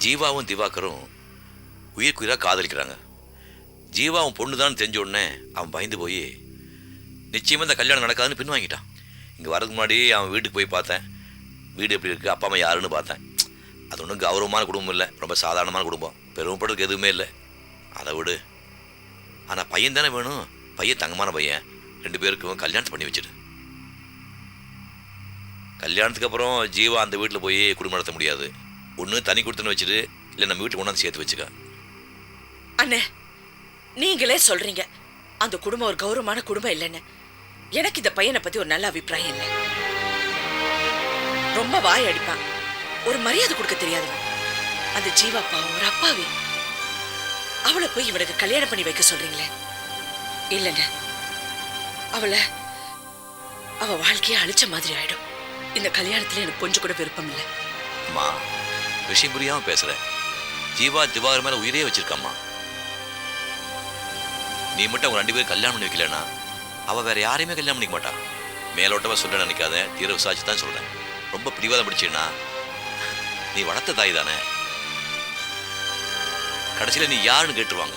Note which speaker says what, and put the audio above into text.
Speaker 1: ஜீவாவும் திவாகரும் உயிர்க்குயிராக காதலிக்கிறாங்க. ஜீவாவும் பொண்ணு தான் தெரிஞ்ச உடனே அவன் பயந்து போய் நிச்சயமாக இந்த கல்யாணம் நடக்காதுன்னு பின் வாங்கிட்டான். இங்கே வரதுக்கு முன்னாடி அவன் வீட்டுக்கு போய் பார்த்தேன். வீடு எப்படி இருக்குது, அப்பா அம்மா யாருன்னு பார்த்தேன். அது ஒன்றும் கௌரவமான குடும்பம் இல்லை, ரொம்ப சாதாரணமான குடும்பம், பெருமைப்படுறதுக்கு எதுவுமே இல்லை. அதை விடு. ஆனால் பையன் தானே வேணும், பையன் தங்கமான பையன். 2 பேருக்கும் கல்யாணத்தை பண்ணி வச்சுடு. கல்யாணத்துக்கு அப்புறம் ஜீவா அந்த வீட்டில் போய் குடும்பம் நடத்த முடியாது. ஒன்று தனி கொடுத்துன்னு வச்சுட்டு, இல்லை நம்ம வீட்டுக்கு கொண்டாந்து சேர்த்து வச்சுக்க.
Speaker 2: அண்ணே, நீங்களே சொல்றீங்க அந்த குடும்பம் ஒரு கௌரவமான குடும்பம் இல்லைன்னு. எனக்கு இந்த பையனை பத்தி ஒரு நல்ல அபிப்பிராயம் இல்லை. ரொம்ப வாய் அடிப்பான், ஒரு மரியாதை கொடுக்க தெரியாதவன். அந்த ஜீவாப்பா ஒரு அப்பாவி. அவளை போய் இவனுக்கு கல்யாணம் பண்ணி வைக்க சொல்றீங்களே? இல்லைங்க, அவ வாழ்க்கையை அழிச்ச மாதிரி ஆயிடும். இந்த கல்யாணத்துல எனக்கு கொஞ்சம் கூட விருப்பம் இல்லை.
Speaker 1: அம்மா, விஷயம் புரியாம பேசுற. ஜீவா திவாகர் மேல உயிரே வச்சிருக்கம்மா. நீ மட்டும் அவங்க 2 பேரும் கல்யாணம் பண்ணி வைக்கலன்னா அவள் வேற யாரையுமே கல்யாணம் பண்ணிக்க மாட்டான். மேலோட்டமாக சொல்ல நினைக்காத, தீர விசாரிச்சு தான் சொல்கிறேன். ரொம்ப பிடிவாதம் பிடிச்சின்னா நீ வளர்த்த தாய் தானே, கடைசியில் நீ யாருன்னு கேட்டுருவாங்க.